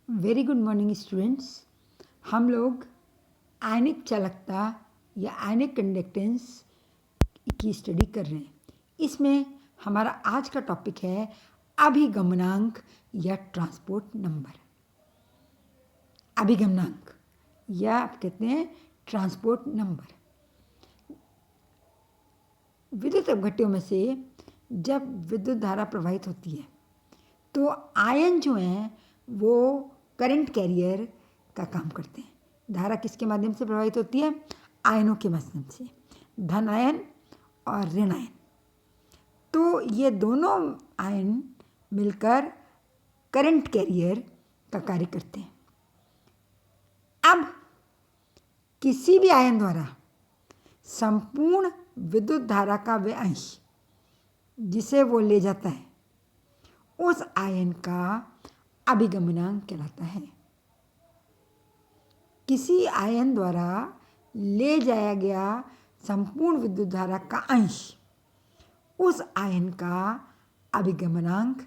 Very good morning students. हम लोग आयनिक चालकता या आयनिक कंडक्टेंस की स्टडी कर रहे हैं। इसमें हमारा आज का टॉपिक है अभिगमनांक या ट्रांसपोर्ट नंबर। अभिगमनांक या आप कहते हैं ट्रांसपोर्ट नंबर। विद्युत अपघट्यों में से जब विद्युत धारा प्रवाहित होती है तो आयन जो हैं वो करंट कैरियर का काम करते हैं। धारा किसके माध्यम से प्रवाहित होती है? आयनों के माध्यम से, धन आयन और ऋण आयन। तो ये दोनों आयन मिलकर करंट कैरियर का कार्य करते हैं। अब किसी भी आयन द्वारा संपूर्ण विद्युत धारा का वह अंश जिसे वो ले जाता है उस आयन का अभिगमनांक कहलाता है। किसी आयन द्वारा ले जाया गया संपूर्ण विद्युत धारा का अंश उस आयन का अभिगमनांक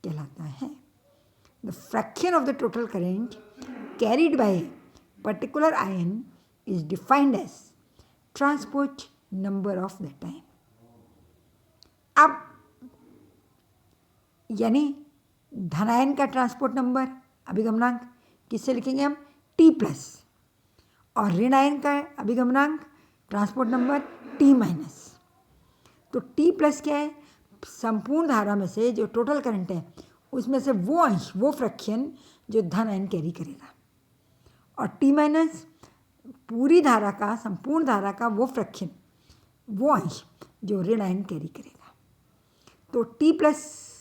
कहलाता है। The fraction of the total current carried by particular ion is defined as transport number of the time. अब यानी धनायन का ट्रांसपोर्ट नंबर अभिगमनांक किससे लिखेंगे हम? T प्लस, और ऋण आयन का अभिगमनांक ट्रांसपोर्ट नंबर T माइनस। तो T प्लस क्या है? संपूर्ण धारा में से जो टोटल करंट है उसमें से वो अंश, वो फ्रैक्शन जो धन आयन कैरी करेगा, और T माइनस पूरी धारा का, संपूर्ण धारा का वो फ्रैक्शन, वो अंश जो ऋण आयन कैरी करेगा। तो T प्लस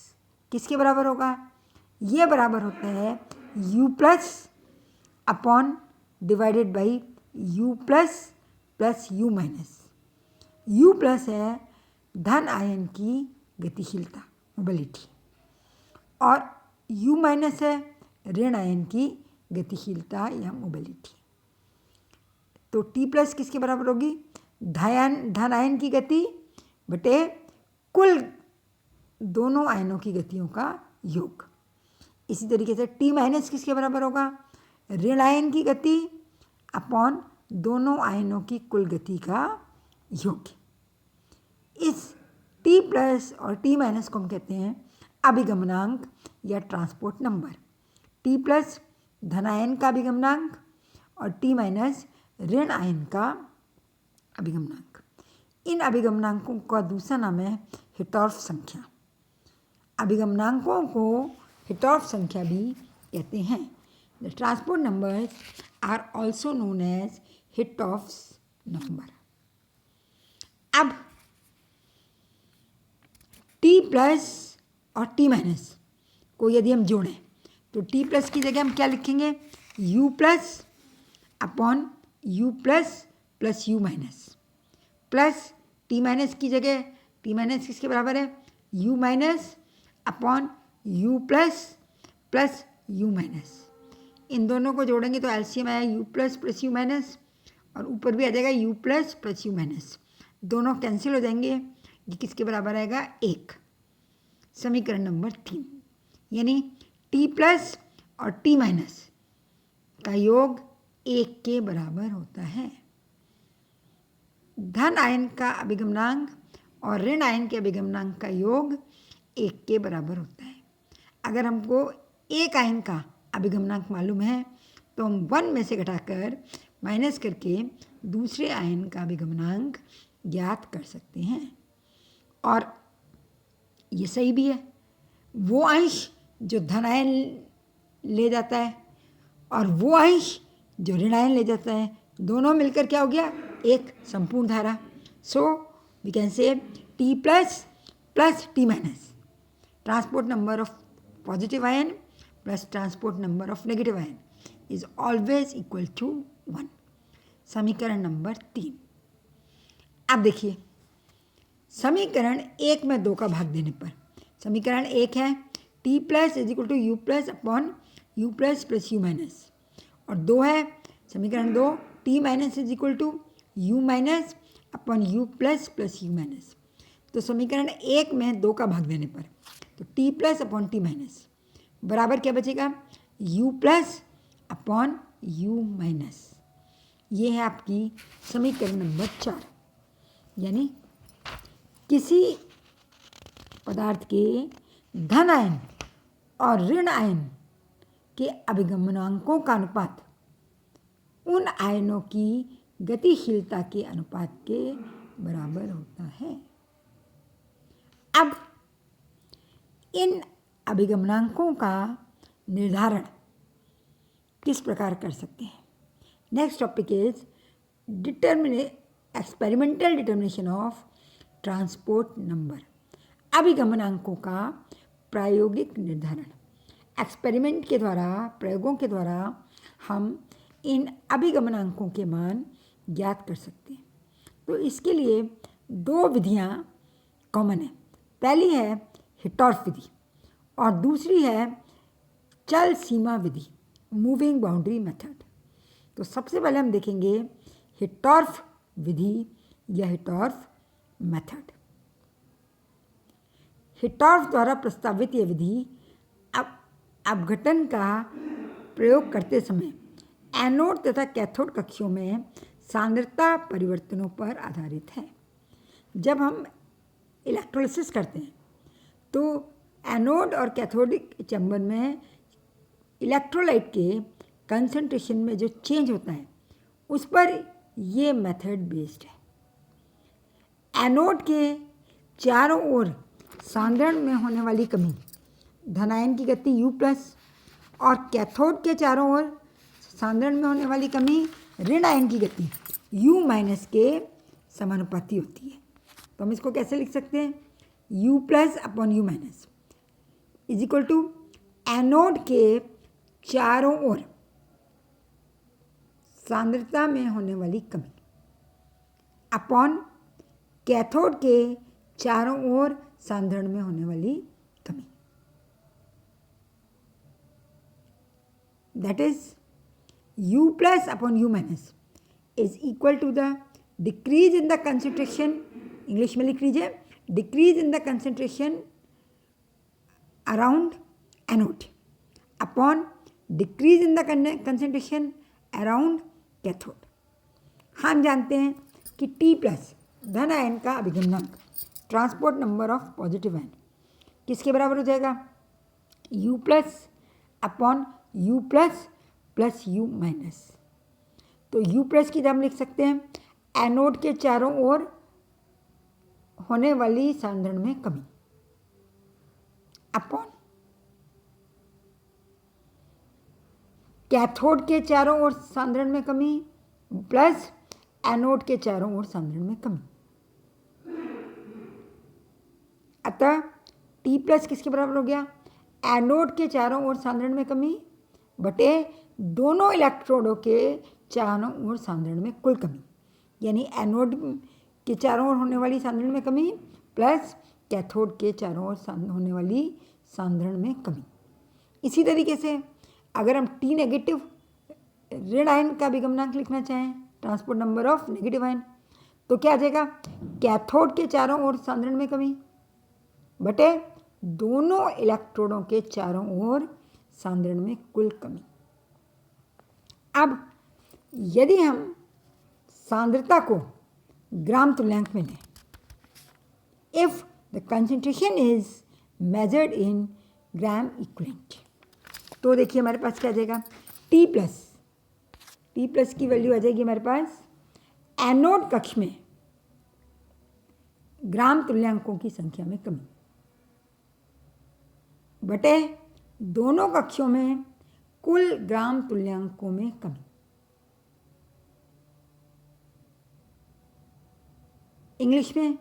किसके बराबर होगा? ये बराबर होता है U plus upon divided by U plus plus U minus. U plus है धन आयन की गतिशीलता, मोबिलिटी, और U माइनस है ऋण आयन की गतिशीलता या मोबिलिटी। तो T प्लस किसके बराबर होगी? धन आयन की गति बटे कुल दोनों आयनों की गतियों का योग। इसी तरीके से T माइनस किसके बराबर होगा? ऋण आयन की गति अपॉन दोनों आयनों की कुल गति का योग। इस T प्लस और T माइनस को हम कहते हैं अभिगमनांक या ट्रांसपोर्ट नंबर। T प्लस धन आयन का अभिगमनांक और T माइनस ऋण आयन का अभिगमनांक। इन अभिगमनांकों का दूसरा नाम है हिटॉर्फ संख्या। अभिगमनांकों को हिटॉर्फ संख्या भी कहते हैं। The transport numbers are also known as Hittorf number. अब T प्लस और T माइनस को यदि हम जोड़ें तो T प्लस की जगह हम क्या लिखेंगे? U plus upon U plus plus U minus, plus T minus की जगह T माइनस किसके बराबर है? U minus upon U plus plus U minus. इन दोनों को जोड़ेंगे तो एलसीएम आएगा U plus plus U minus, और ऊपर भी आ जाएगा U plus plus U minus. दोनों कैंसिल हो जाएंगे, ये किसके बराबर आएगा? 1। समीकरण नंबर 3, यानी T प्लस और T माइनस का योग 1 के बराबर होता है। धन आयन का अभिगमनांक और ऋण आयन के अभिगमनांक का योग 1 के बराबर होता है। अगर हमको एक आयन का अभिगमनांक मालूम है तो हम 1 में से घटाकर माइनस करके दूसरे आयन का अभिगमनांक ज्ञात कर सकते हैं। और ये सही भी है, वो अंश जो धन आयन ले जाता है और वो अंश जो ऋण आयन ले जाता है, दोनों मिलकर क्या हो गया? एक संपूर्ण धारा। So we can say T plus plus T minus, transport number of positive ion plus transport number of negative ion is always equal to 1। समीकरण नंबर 3। अब देखिए, समीकरण 1 में 2 का भाग देने पर समीकरण 1 है T plus is equal to U plus upon U plus plus U minus, और 2 है समीकरण 2 T minus is equal to U minus upon U plus plus U minus. तो समीकरण 1 में 2 का भाग देने पर तो T plus upon T minus बराबर क्या बचेगा? U plus upon U minus. ये है आपकी समीकरण नंबर 4। यानी किसी पदार्थ के धन आयन और ऋण आयन के अभिगमनांकों का अनुपात उन आयनों की गतिशीलता के अनुपात के बराबर होता है। अब इन अभिगमनांकों का निर्धारण किस प्रकार कर सकते हैं? Next topic is experimental determination of transport number. अभिगमनांकों का प्रायोगिक निर्धारण। एक्सपेरिमेंट के द्वारा, प्रयोगों के द्वारा हम इन अभिगमनांकों के मान ज्ञात कर सकते हैं। तो इसके लिए 2 विधियां कॉमन है। पहली है हिटॉर्फ विधि और दूसरी है चल सीमा विधि, मूविंग बाउंड्री मेथड। तो सबसे पहले हम देखेंगे हिटॉर्फ विधि या हिटॉर्फ मेथड। हिटॉर्फ द्वारा प्रस्तावित यह विधि अपघटन का प्रयोग करते समय एनोड तथा कैथोड कक्षों में सांद्रता परिवर्तनों पर आधारित है। जब हम इलेक्ट्रोलिसिस करते हैं तो एनोड और कैथोडिक चैम्बर में इलेक्ट्रोलाइट के कंसंट्रेशन में जो चेंज होता है उस पर ये मेथड बेस्ड है। एनोड के चारों ओर सांद्रण में होने वाली कमी धनायन की गति U प्लस और कैथोड के चारों ओर सांद्रण में होने वाली कमी ऋण आयन की गति U माइनस के समानुपाती होती है। तो हम इसको कैसे लिख सकते हैं? U plus upon U minus is equal to anode के चारों ओर सांद्रता में होने वाली कमी अपॉन कैथोड के चारों ओर सांद्रण में होने वाली कमी। That is U plus upon U minus is equal to the decrease in the concentration, English में लिख लीजिए, decrease in the concentration around anode upon decrease in the concentration around cathode. हम जानते हैं कि T प्लस धन आयन का अभिगमनांक, transport number of positive ion, किसके बराबर हो जाएगा? U plus upon U plus plus U minus. तो U प्लस की हम लिख सकते हैं एनोड के चारों ओर होने वाली सांद्रण में कमी अपॉन कैथोड के चारों ओर सांद्रण में कमी प्लस एनोड के चारों ओर सांद्रण में कमी। अतः T प्लस किसके बराबर हो गया? एनोड के चारों ओर सांद्रण में कमी बटे दोनों इलेक्ट्रोडों के चारों ओर सांद्रण में कुल कमी, यानी एनोड के चारों ओर होने वाली सांद्रण में कमी प्लस कैथोड के चारों ओर होने वाली सांद्रण में कमी। इसी तरीके से अगर हम T नेगेटिव ऋण आयन का अभिगमनांक लिखना चाहें, transport number of negative ion, तो क्या आ जाएगा? कैथोड के चारों ओर सांद्रण में कमी बटे दोनों इलेक्ट्रोडों के चारों ओर सांद्रण में कुल कमी। अब यदि हम सांद्रता को ग्राम तुल्यांक में लें, if the concentration is measured in gram equivalent, तो देखिए हमारे पास क्या आ जाएगा? T प्लस की वैल्यू आ जाएगी हमारे पास एनोड कक्ष में ग्राम तुल्यांकों की संख्या में कमी बटे दोनों कक्षों में कुल ग्राम तुल्यांकों में कमी। इंग्लिश में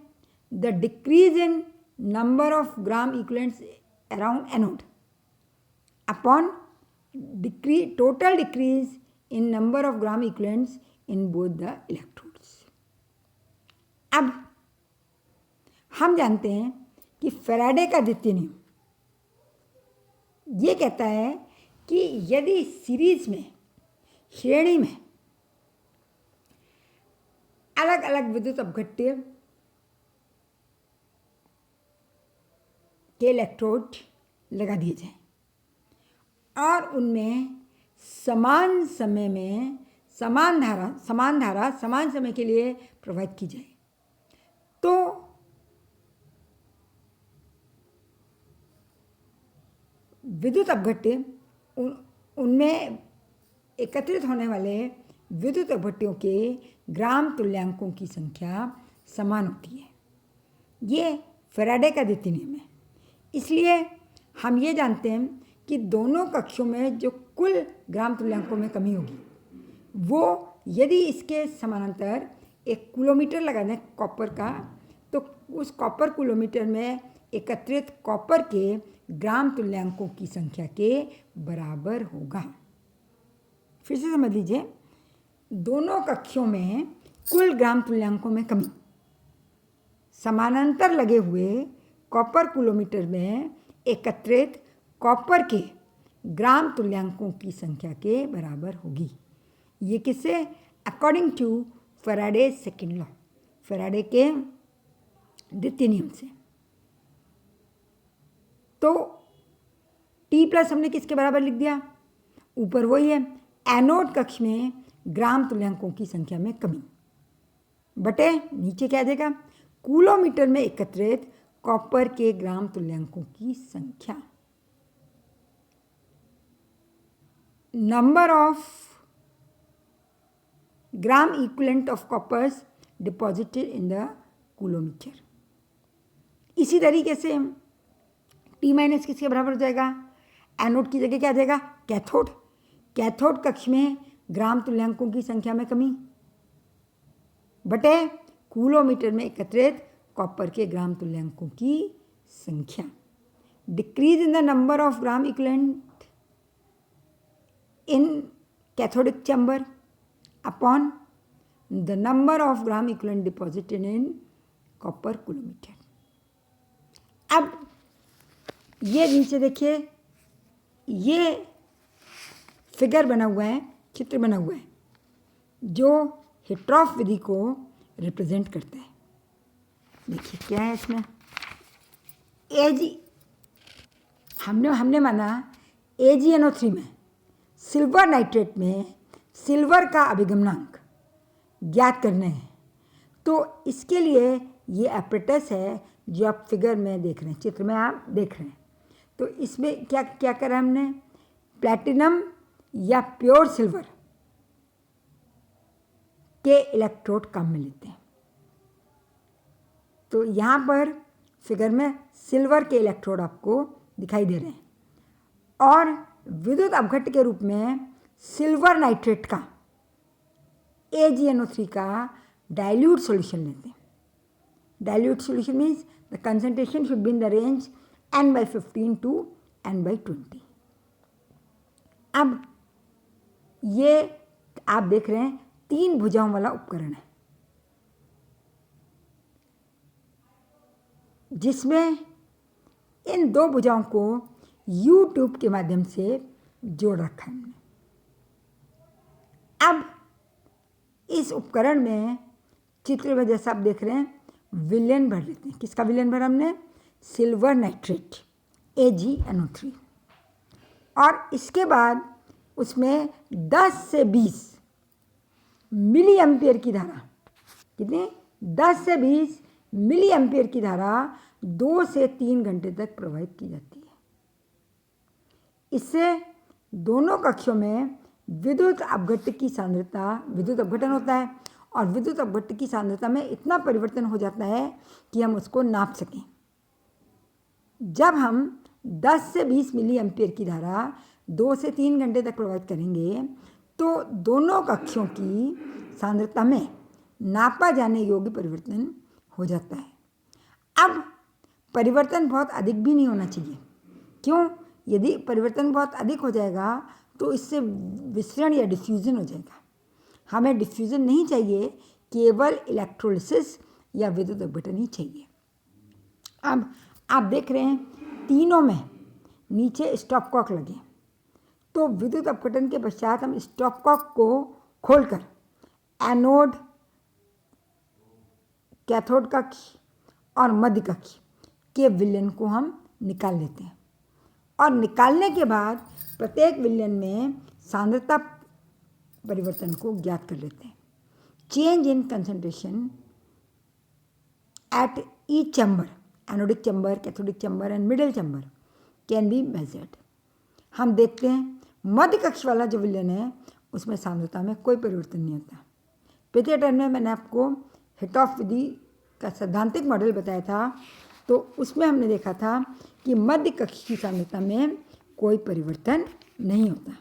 the decrease in number of gram equivalents around anode upon total decrease in number of gram equivalents in both the electrodes. अब हम जानते हैं कि फैराडे का द्वितीय नियम ये कहता है कि यदि सीरीज में, श्रेणी में अलग अलग विद्युत अपघट्य के इलेक्ट्रोड लगा दिए जाएं और उनमें समान समय में समान धारा समान समय के लिए प्रवाहित की जाए तो विद्युत अपघट्य उनमें एकत्रित होने वाले विद्युत अपघट्यों के ग्राम तुल्यांकों की संख्या समान होती है। ये फैराडे का द्वितीय नियम है। इसलिए हम ये जानते हैं कि दोनों कक्षों में जो कुल ग्राम तुल्यांकों में कमी होगी वो यदि इसके समानांतर एक किलोमीटर लगा दें कॉपर का तो उस कॉपर किलोमीटर में एकत्रित कॉपर के ग्राम तुल्यांकों की संख्या के बराबर होगा। फिर से समझ लीजिए, दोनों कक्षों में कुल ग्राम तुल्यांकों में कमी समानांतर लगे हुए कॉपर किलोमीटर में एकत्रित कॉपर के ग्राम तुल्यांकों की संख्या के बराबर होगी। ये किससे? According to Faraday second law, Faraday के द्वितीय नियम से। तो T प्लस हमने किसके बराबर लिख दिया? ऊपर वही है, एनोड कक्ष में ग्राम तुल्यांकों की संख्या में कमी बटे नीचे क्या देगा? किलोमीटर में एकत्रित कॉपर के ग्राम तुल्यांकों की संख्या। Number of gram equivalent of coppers deposited in the kilometre. इसी तरीके से T माइनस किसके बराबर हो जाएगा? एनोड की जगह क्या देगा? कैथोड। कैथोड कक्ष में ग्राम तुल्यांकों की संख्या में कमी बटे किलोमीटर में एकत्रित कॉपर के ग्राम तुल्यांकों की संख्या। Decrease in the number of gram equivalent in cathodic chamber upon the number of gram equivalent deposited in copper kilometre. अब ये नीचे देखिए, ये फिगर बना हुआ है, चित्र बना हुआ है जो हिट्रॉफ विधि को रिप्रेजेंट करता है। देखिए क्या है इसमें, एजी हमने माना AgNO3 में सिल्वर नाइट्रेट में सिल्वर का अभिगमनांक ज्ञात करने हैं। तो इसके लिए ये एपरेटस है जो आप फिगर में देख रहे हैं, चित्र में आप देख रहे हैं। तो इसमें क्या क्या करा हमने? प्लैटिनम या प्योर सिल्वर के इलेक्ट्रोड काम में लेते हैं। तो यहाँ पर फिगर में सिल्वर के इलेक्ट्रोड आपको दिखाई दे रहे हैं और विद्युत अपघट्य के रूप में सिल्वर नाइट्रेट का AgNO3 का डाइल्यूट सॉल्यूशन लेते हैं। Dilute solution means the concentration should be in the range n/15 to n/20। अब ये आप देख रहे हैं 3 भुजाओं वाला उपकरण है जिसमें इन 2 भुजाओं को U ट्यूब के माध्यम से जोड़ रखा है हमने। अब इस उपकरण में चित्र में जैसा आप देख रहे हैं विलयन भर लेते हैं। किसका विलयन भरा हमने? Silver nitrate AgNO3। और इसके बाद उसमें 10 से 20 मिली एम्पियर की धारा, कितनी? 10 से 20 मिली एम्पियर की धारा 2 से 3 घंटे तक प्रवाहित की जाती है। इससे दोनों कक्षों में विद्युत अपघट्य की सांद्रता, विद्युत अपघटन होता है और विद्युत अपघट्य की सांद्रता में इतना परिवर्तन हो जाता है कि हम उसको नाप सकें। जब हम 10 से 20 मिली एम्पियर की धारा 2 से 3 घंटे तक प्रवाहित करेंगे तो दोनों कक्षों की सांद्रता में नापा जाने योग्य परिवर्तन हो जाता है। अब परिवर्तन बहुत अधिक भी नहीं होना चाहिए। क्यों? यदि परिवर्तन बहुत अधिक हो जाएगा तो इससे विसरण या डिफ्यूज़न हो जाएगा। हमें डिफ्यूज़न नहीं चाहिए, केवल इलेक्ट्रोलिसिस या विद्युत अपघटन ही चाहिए। अब आप देख रहे हैं तीनों में नीचे स्टॉपकॉक लगे, तो विद्युत अपघटन के पश्चात हम स्टॉपकॉक को खोलकर एनोड, कैथोड कक्ष और मध्य कक्ष के विलयन को हम निकाल लेते हैं और निकालने के बाद प्रत्येक विलयन में सांद्रता परिवर्तन को ज्ञात कर लेते हैं। Change in concentration at each chamber, anodic chamber, cathodic chamber and middle chamber can be measured. हम देखते हैं मध्य कक्ष वाला जो विलयन है उसमें सांद्रता में कोई परिवर्तन नहीं होता। पिछले टर्म में मैंने आपको हिटॉफ विधि का सैद्धांतिक मॉडल बताया था, तो उसमें हमने देखा था कि मध्य कक्ष की सांद्रता में कोई परिवर्तन नहीं होता।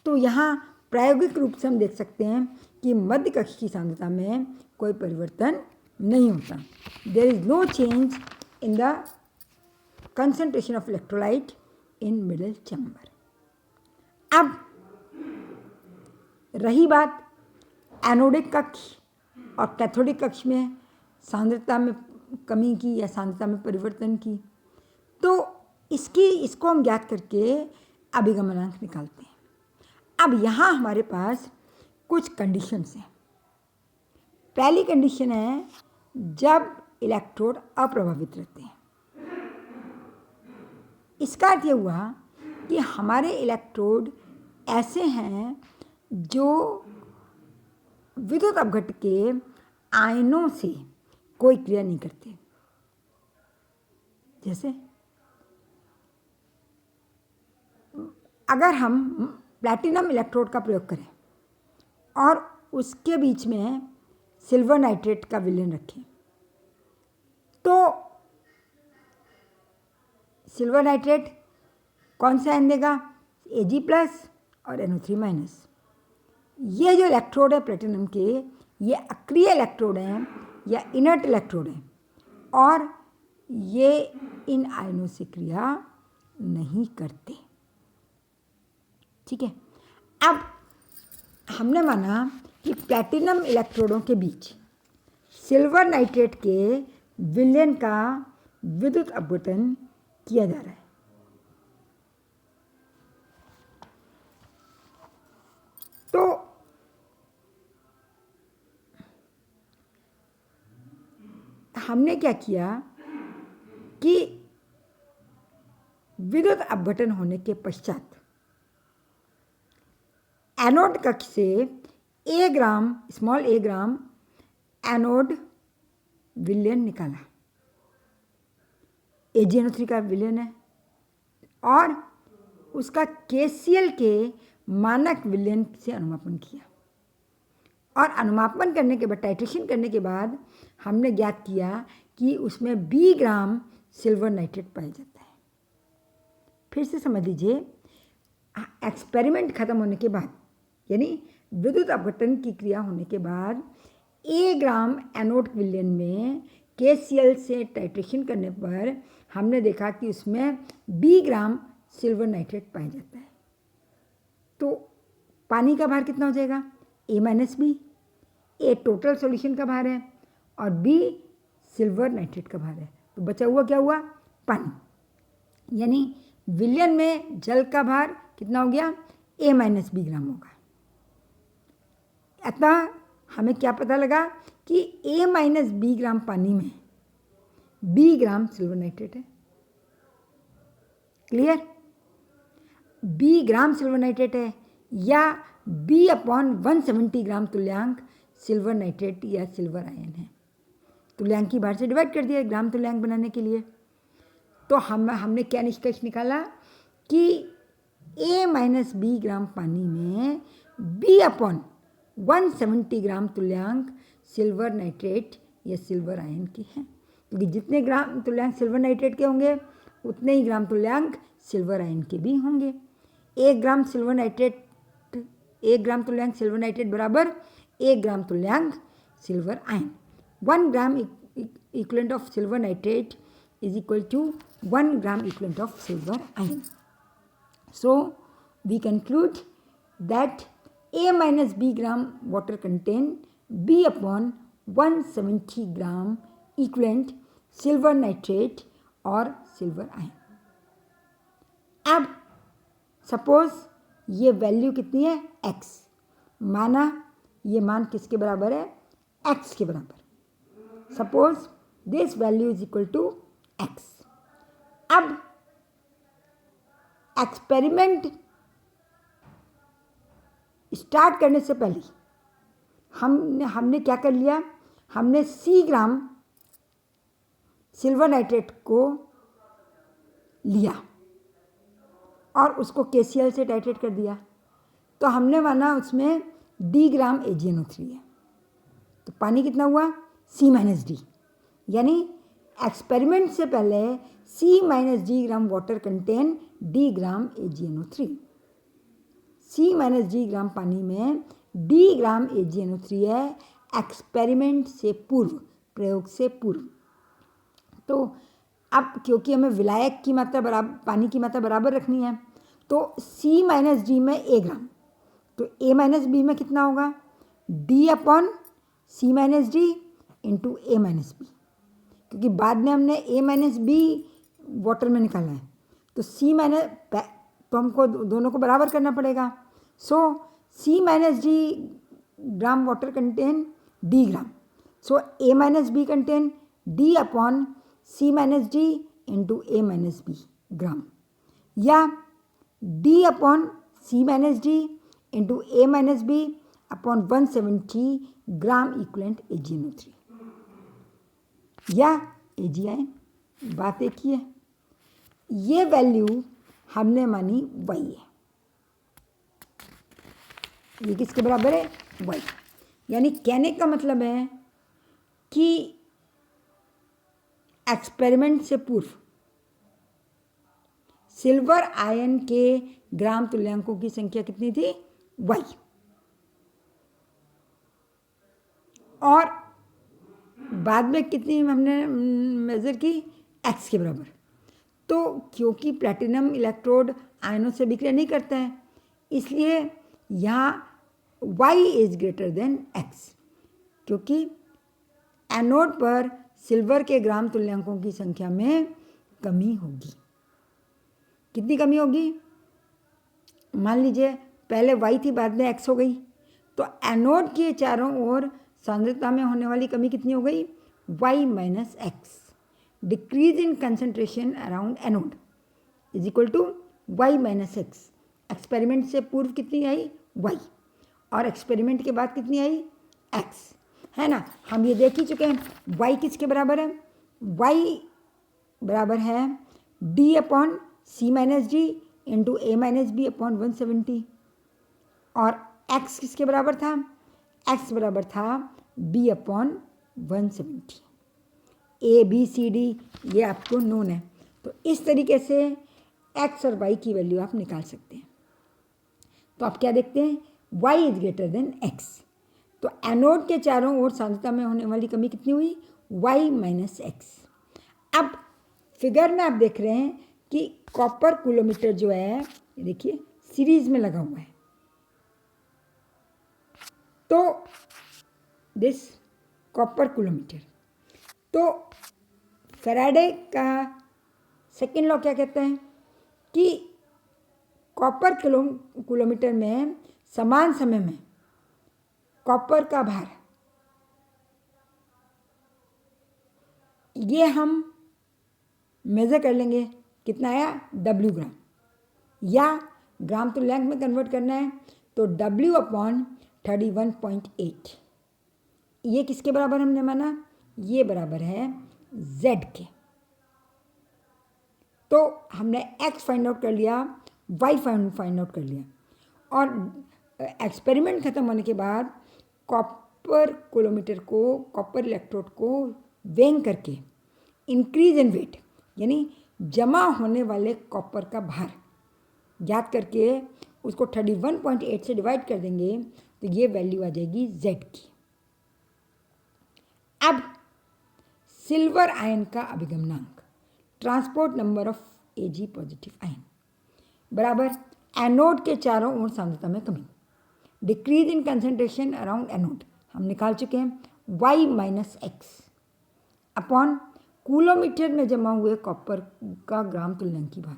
तो यहाँ प्रायोगिक रूप से हम देख सकते हैं कि मध्य कक्ष की सांद्रता में कोई परिवर्तन नहीं होता। There is no change in the concentration of electrolyte in middle chamber. अब रही बात एनोडिक कक्ष और कैथोडिक कक्ष में सांद्रता में कमी की या सांद्रता में परिवर्तन की, तो इसको हम ज्ञात करके अभिगमनांक निकालते हैं। अब यहाँ हमारे पास कुछ कंडीशंस हैं। पहली कंडीशन है जब इलेक्ट्रोड अप्रभावित रहते हैं। इसका अर्थ यह हुआ कि हमारे इलेक्ट्रोड ऐसे हैं जो विद्युत अपघट्ट के आयनों से कोई क्रिया नहीं करते। जैसे अगर हम प्लैटिनम इलेक्ट्रोड का प्रयोग करें और उसके बीच में सिल्वर नाइट्रेट का विलयन रखें, तो सिल्वर नाइट्रेट कौन सा आयन देगा? Ag+ और NO3-। ये जो इलेक्ट्रोड है प्लैटिनम के, ये अक्रिय इलेक्ट्रोड हैं या इनर्ट इलेक्ट्रोड हैं और ये इन आयनों से क्रिया नहीं करते। ठीक है। अब हमने माना कि प्लैटिनम इलेक्ट्रोडों के बीच सिल्वर नाइट्रेट के विलयन का विद्युत अपघटन किया जा रहा है। तो हमने क्या किया कि विद्युत अपघटन होने के पश्चात एनोड कक्ष से स्मॉल a ग्राम एनोड विलयन निकाला। AgNO3 का विलयन है और उसका KCl के मानक विलयन से अनुमापन किया और अनुमापन करने के बाद, टाइट्रेशन करने के बाद हमने ज्ञात किया कि उसमें B ग्राम सिल्वर नाइट्रेट पाया जाता है। फिर से समझ लीजिए, एक्सपेरिमेंट खत्म होने के बाद, यानी विद्युत अपघटन की क्रिया होने के बाद A ग्राम एनोड विलयन में KCl से टाइट्रेशन करने पर हमने देखा कि उसमें B ग्राम सिल्वर नाइट्रेट पाया जाता है। तो पानी का भार कितना हो जाएगा? A-B। A टोटल सॉल्यूशन का भार है और B सिल्वर नाइट्रेट का भार है। तो बचा हुआ क्या हुआ? पानी। यानी विलयन में जल का भार कितना हो गया? A-B ग्राम होगा। अतः हमें क्या पता लगा कि A-B ग्राम पानी में B ग्राम सिल्वर नाइट्रेट है। क्लियर? B ग्राम सिल्वर नाइट्रेट है या B/170 ग्राम तुल्यांक सिल्वर नाइट्रेट या सिल्वर आयन है। तुल्यांक की भार से डिवाइड कर दिया ग्राम तुल्यांक बनाने के लिए। तो हमने क्या निष्कर्ष निकाला कि A-B ग्राम पानी में B/170 ग्राम तुल्यांक सिल्वर नाइट्रेट या सिल्वर आयन के हैं, क्योंकि जितने ग्राम तुल्यांक सिल्वर नाइट्रेट के होंगे उतने ही ग्राम तुल्यांक सिल्वर आयन के भी होंगे। 1 ग्राम तुल्यांक सिल्वर नाइट्रेट बराबर 1 ग्राम तुल्यांक silver ion. 1 gram equivalent of silver nitrate is equal to 1 gram equivalent of silver ion. So we conclude that A-B gram water contain B/170 gram equivalent silver nitrate और silver ion. अब suppose ये value कितनी है? x। माना ये मान किसके बराबर है? x के बराबर। Suppose this value is equal to x। अब एक्सपेरिमेंट स्टार्ट करने से पहले हमने क्या कर लिया, हमने C ग्राम सिल्वर नाइट्रेट को लिया और उसको KCl से टाइट्रेट कर दिया। तो हमने माना उसमें D ग्राम AgNO3 है, तो पानी कितना हुआ C-D, यानी एक्सपेरिमेंट से पहले C-D gram water contain D ग्राम AgNO3। C-D ग्राम पानी में D ग्राम AgNO3 है एक्सपेरिमेंट से पूर्व, प्रयोग से पूर्व। तो अब क्योंकि हमें विलायक की मात्रा बराबर, पानी की मात्रा बराबर रखनी है, तो C-D में A ग्राम, तो A-B में कितना होगा D/C-D इंटू A-B, क्योंकि बाद में हमने A-B वाटर में निकाला है, तो तो हमको दोनों को बराबर करना पड़ेगा। सो C-D gram water contain D ग्राम, सो A-B contain D/C-D into A-B ग्राम, या D/C-D into A-B upon 170 gram equivalent AgNO3 या AgI। बात एक ही है। ये वैल्यू हमने मानी y है, ये किसके बराबर है y, यानी कहने का मतलब है कि एक्सपेरिमेंट से पूर्व सिल्वर आयन के ग्राम तुल्यांकों की संख्या कितनी थी y, और बाद में कितनी हमने मेज़र की x के बराबर। तो क्योंकि प्लैटिनम इलेक्ट्रोड आयनों से विक्रिया नहीं करता है, इसलिए यहाँ y is greater than x, क्योंकि एनोड पर सिल्वर के ग्राम तुल्यांकों की संख्या में कमी होगी। कितनी कमी होगी, मान लीजिए पहले y थी, बाद में x हो गई, तो एनोड के चारों ओर सांद्रता में होने वाली कमी कितनी हो गई y minus x. Decrease in concentration around anode is equal to y minus x. Experiment से पूर्व कितनी आई y, और एक्सपेरिमेंट के बाद कितनी आई x, है ना। हम ये देख ही चुके हैं y किसके बराबर है, y बराबर है D/C-D इंटू A-B अपॉन 170, और x किसके बराबर था, x बराबर था B/170। ABCD ये आपको नोन है, तो इस तरीके से x और y की वैल्यू आप निकाल सकते हैं। तो आप क्या देखते हैं, y is greater than x, तो एनोड के चारों ओर सांद्रता में होने वाली कमी कितनी हुई y माइनस एक्स। अब फिगर में आप देख रहे हैं कि कॉपर कूलोमीटर जो है, देखिए सीरीज में लगा हुआ है, तो दिस कॉपर कूलोमीटर, तो फैराडे का सेकेंड लॉ क्या कहते हैं कि कॉपर कूलोमीटर में समान समय में कॉपर का भार, ये हम मेज़र कर लेंगे कितना आया W ग्राम, या ग्राम तुल्यांक में कन्वर्ट करना है तो W/31.8। ये किसके बराबर हमने माना, ये बराबर है Z के। तो हमने X फाइंड आउट कर लिया, Y फाइंड आउट कर लिया, और एक्सपेरिमेंट ख़त्म होने के बाद कॉपर कूलोमीटर को, कॉपर इलेक्ट्रोड को वेइंग करके इंक्रीज इन वेट, यानी जमा होने वाले कॉपर का भार याद करके उसको 31.8 से डिवाइड कर देंगे, तो ये वैल्यू आ जाएगी Z की। अब सिल्वर आयन का अभिगमनांक, transport number of Ag positive ion बराबर एनोड के चारों ओर सांद्रता में कमी, decrease in concentration around anode हम निकाल चुके हैं y minus x upon coulometer में जमा हुए कॉपर का ग्राम तुल्यांकी भार,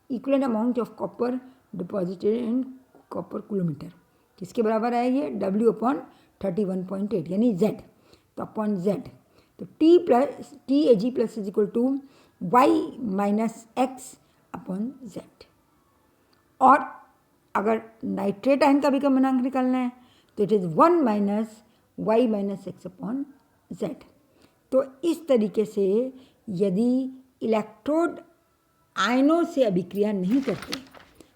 equivalent amount of copper deposited in copper coulometer, किसके बराबर है ये W/31.8 यानी Z, तो अपॉन Z, तो T Ag plus is equal to y minus x upon Z. और अगर नाइट्रेट आयन का अभिगमनांक निकालना है तो it is 1 minus y minus x upon z. तो इस तरीके से यदि इलेक्ट्रोड आयनों से अभिक्रिया नहीं करते,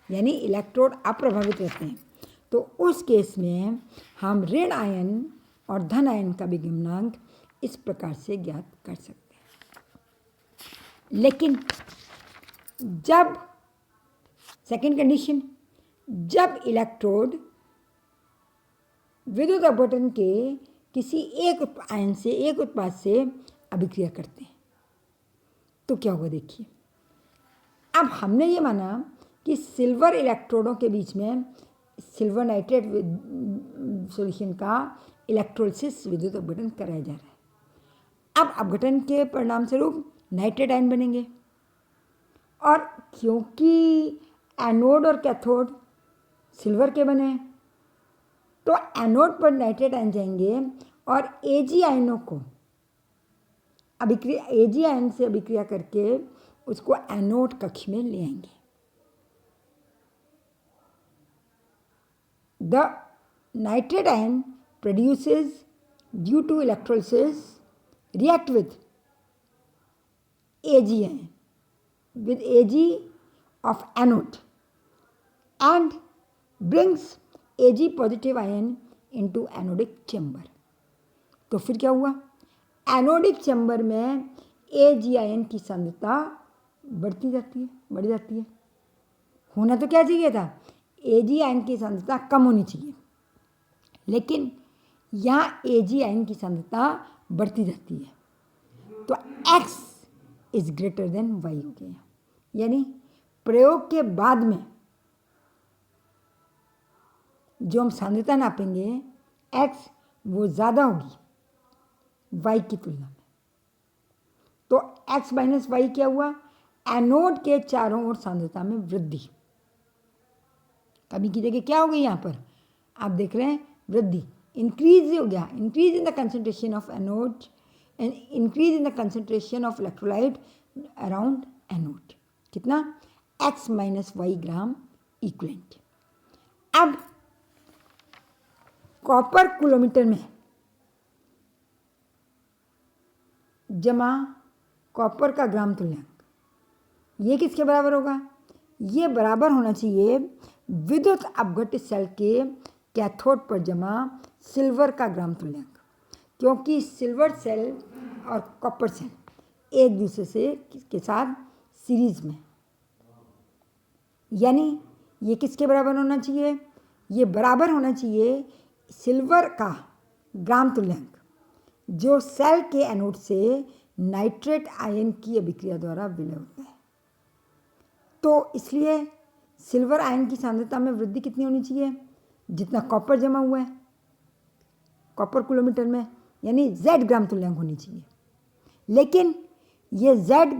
यानी इलेक्ट्रोड अप्रभावित रहते हैं, तो उस केस में हम ऋण आयन और धन आयन का अभिगमनांक इस प्रकार से ज्ञात कर सकते हैं। लेकिन जब सेकेंड कंडीशन, जब इलेक्ट्रोड विद्युत अपघटन के किसी एक आयन से, एक उत्पाद से अभिक्रिया करते हैं, तो क्या होगा देखिए। अब हमने ये माना कि सिल्वर इलेक्ट्रोडों के बीच में सिल्वर नाइट्रेट सॉल्यूशन का इलेक्ट्रोलिसिस विद्युत अपघटन कराया जा रहा है। अब अपघटन के परिणाम स्वरूप नाइट्रेट आयन बनेंगे, और क्योंकि एनोड और कैथोड सिल्वर के बने, तो एनोड पर नाइट्रेट आयन जाएंगे और एजी आयनों को एजी आयन से अभिक्रिया करके उसको एनोड कक्ष में ले आएंगे। The nitrate ion produces due to electrolysis react with Ag ion, with Ag of anode, and brings Ag positive ion into anodic chamber। तो फिर क्या हुआ, एनोडिक चैम्बर में Ag आयन की सांद्रता बढ़ जाती है। होना तो क्या चाहिए था, Ag आयन की सांद्रता कम होनी चाहिए, लेकिन यहाँ Ag आयन की सांद्रता बढ़ती जाती है। तो X is greater than Y हो गया, यानी प्रयोग के बाद में जो हम सांद्रता नापेंगे X वो ज़्यादा होगी Y की तुलना में। तो X माइनस वाई क्या हुआ, एनोड के चारों ओर सांद्रता में वृद्धि। कमी की जगह क्या हो गई, यहाँ पर आप देख रहे हैं वृद्धि, इंक्रीज हो गया, increase in the concentration of anode and increase in the concentration of electrolyte around anode. कितना, X minus y gram equivalent. अब कॉपर किलोमीटर में जमा कॉपर का ग्राम तुल्यांक, ये किसके बराबर होगा, ये बराबर होना चाहिए विद्युत अपघटित सेल के कैथोड पर जमा सिल्वर का ग्राम तुल्यांक, क्योंकि सिल्वर सेल और कॉपर सेल एक दूसरे से के साथ सीरीज में, यानी ये किसके बराबर होना चाहिए, ये बराबर होना चाहिए सिल्वर का ग्राम तुल्यांक जो सेल के एनोड से नाइट्रेट आयन की अभिक्रिया द्वारा विलय होता है। तो इसलिए सिल्वर आयन की सांद्रता में वृद्धि कितनी होनी चाहिए, जितना कॉपर जमा हुआ है कॉपर किलोमीटर में, यानी Z ग्राम तुल्यांक होनी चाहिए। लेकिन ये Z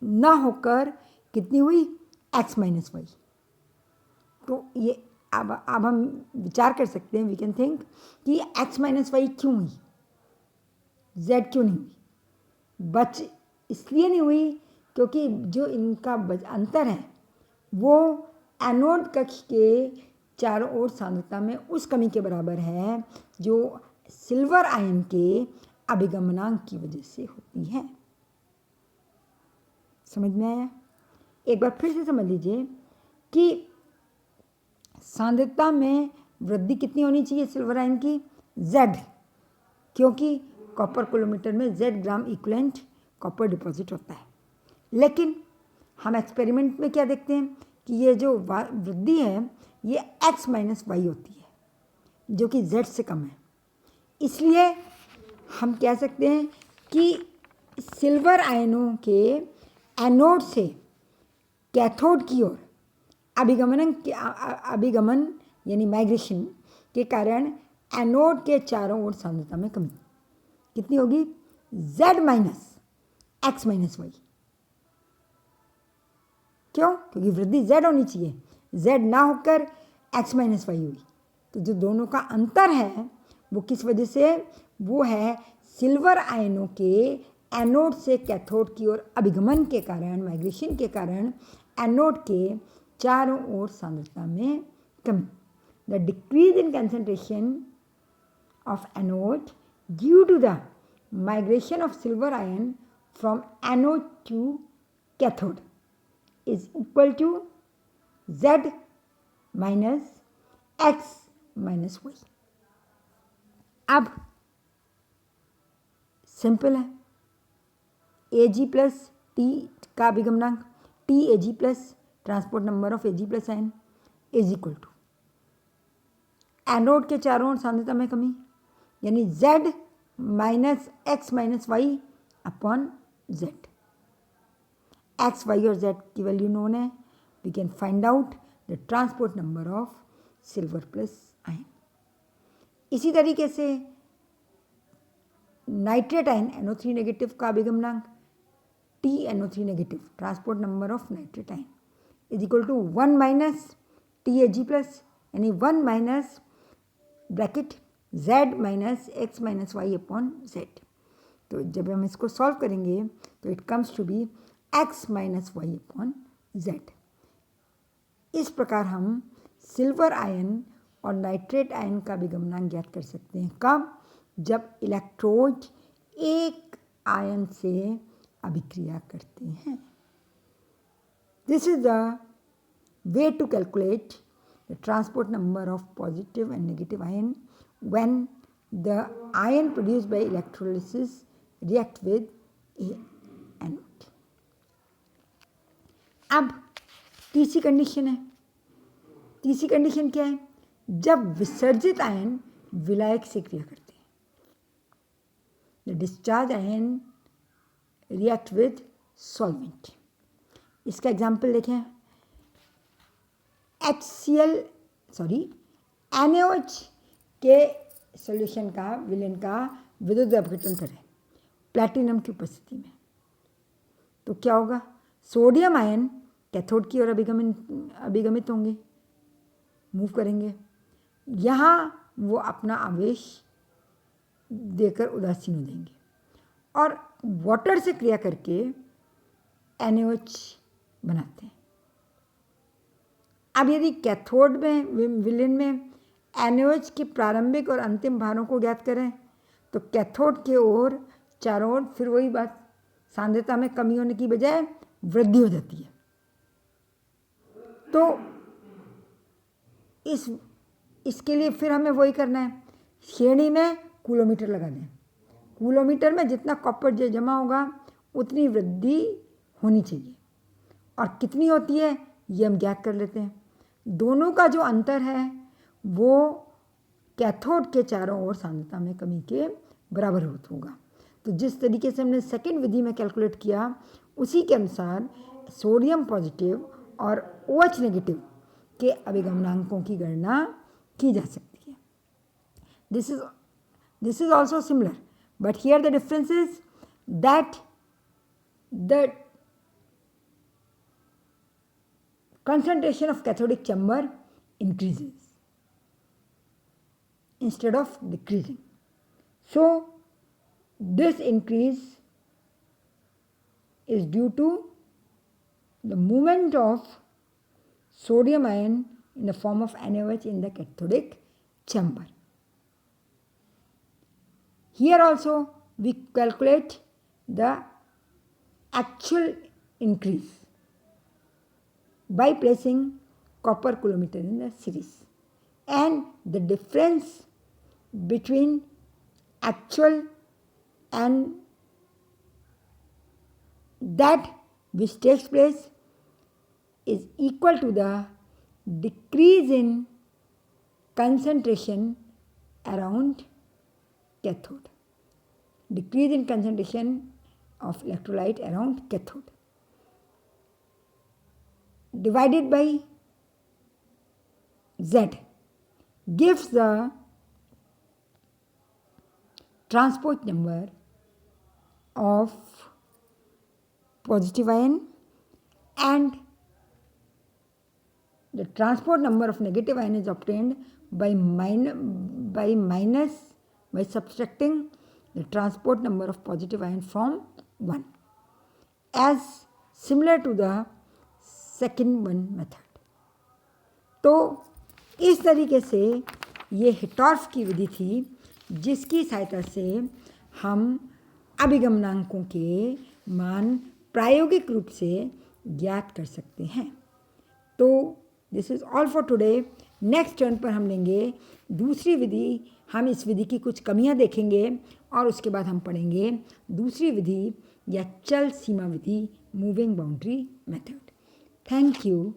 ना होकर कितनी हुई, X माइनस वाई। तो ये अब हम विचार कर सकते हैं, वी कैन थिंक कि X माइनस वाई क्यों हुई, Z क्यों नहीं हुई। बच इसलिए नहीं हुई क्योंकि जो इनका अंतर है वो एनोड कक्ष के चारों ओर सांद्रता में उस कमी के बराबर है जो सिल्वर आयन के अभिगमनांक की वजह से होती है। समझ में आया, एक बार फिर से समझ लीजिए कि सांद्रता में वृद्धि कितनी होनी चाहिए सिल्वर आयन की, Z, क्योंकि कॉपर किलोमीटर में Z gram equivalent copper deposit होता है। लेकिन हम एक्सपेरिमेंट में क्या देखते हैं कि ये जो वृद्धि है ये X माइनस वाई होती है जो कि Z से कम है। इसलिए हम कह सकते हैं कि सिल्वर आयनों के एनोड से कैथोड की ओर अभिगमन यानी माइग्रेशन के कारण एनोड के चारों ओर सांद्रता में कमी कितनी होगी, Z minus X minus y. क्यों, क्योंकि वृद्धि Z होनी चाहिए, Z ना होकर X माइनस वाई हुई। तो जो दोनों का अंतर है वो किस वजह से, वो है सिल्वर आयनों के एनोड से कैथोड की ओर अभिगमन के कारण, माइग्रेशन के कारण एनोड के चारों ओर सांद्रता में कमी. The decrease in concentration of anode due to the migration of silver ion from anode to cathode is equal to Z minus X minus Y. अब सिंपल है, Ag प्लस T का अभिगमनांक T Ag plus transport number of Ag plus ion is equal to anode के चारों ओर सांद्रता में कमी यानी Z minus x minus y upon z. X y और जेड की वैल्यू नोन है. We can find out the transport number of silver plus ion. इसी तरीके से नाइट्रेट आयन NO3 नेगेटिव का अभिगमनांक TNO3 negative transport number of nitrate ion is equal to 1 minus TAG plus यानी 1 minus bracket Z minus x minus y upon z. तो जब हम इसको सॉल्व करेंगे तो it comes to be x minus y upon z. इस प्रकार हम सिल्वर आयन और नाइट्रेट आयन का अभिगमनांक ज्ञात कर सकते हैं. कब? जब इलेक्ट्रोड एक आयन से अभिक्रिया करते हैं. This is the way to calculate the transport number of positive and negative ion when the ion produced by electrolysis react with a anode. अब तीसरी कंडीशन है. तीसरी कंडीशन क्या है? जब विसर्जित आयन विलायक से क्रिया करते हैं. The discharge ion react with solvent. इसका एग्जाम्पल देखें. NaOH के सॉल्यूशन का विलेन का विद्युत अपघटन करें प्लैटिनम की उपस्थिति में तो क्या होगा? सोडियम आयन कैथोड की ओर अभिगमित होंगे, मूव करेंगे. यहाँ वो अपना आवेश देकर उदासीन हो जाएंगे और वाटर से क्रिया करके NaOH बनाते हैं. अब यदि कैथोड में विलेन में NaOH के प्रारंभिक और अंतिम भारों को ज्ञात करें तो कैथोड के ओर चारों ओर फिर वही बात, सांद्रता में कमी होने की बजाय वृद्धि हो जाती है. तो इसके लिए फिर हमें वही करना है, श्रेणी में कूलोमीटर लगा दें. कूलोमीटर में जितना कॉपर जमा होगा उतनी वृद्धि होनी चाहिए और कितनी होती है ये हम ज्ञात कर लेते हैं. दोनों का जो अंतर है वो कैथोड के चारों ओर सांद्रता में कमी के बराबर होगा. तो जिस तरीके से हमने सेकेंड विधि में कैलकुलेट किया उसी के अनुसार सोडियम पॉजिटिव और OH नेगेटिव के अभिगमनांकों की गणना की जा सकती है. This is also similar but here the difference is that the concentration of cathodic chamber increases instead of decreasing. So this increase is due to the movement of sodium ion in the form of NaOH in the cathodic chamber. Here also we calculate the actual increase by placing copper coulometer in the series, and the difference between actual and that which takes place is equal to the decrease in concentration around cathode. Decrease in concentration of electrolyte around cathode divided by Z gives the transport number of positive ion and the transport number of negative ion is obtained by subtracting the transport number of positive ion from 1, as similar to the second one method. तो इस तरीके से ये हिटॉर्फ की विधि थी जिसकी सहायता से हम अभिगमनांकों के मान प्रायोगिक रूप से ज्ञात कर सकते हैं। तो this is all for today. Next turn पर हम लेंगे दूसरी विधि। हम इस विधि की कुछ कमियां देखेंगे और उसके बाद हम पढ़ेंगे दूसरी विधि या चल सीमा विधि, moving boundary method. Thank you.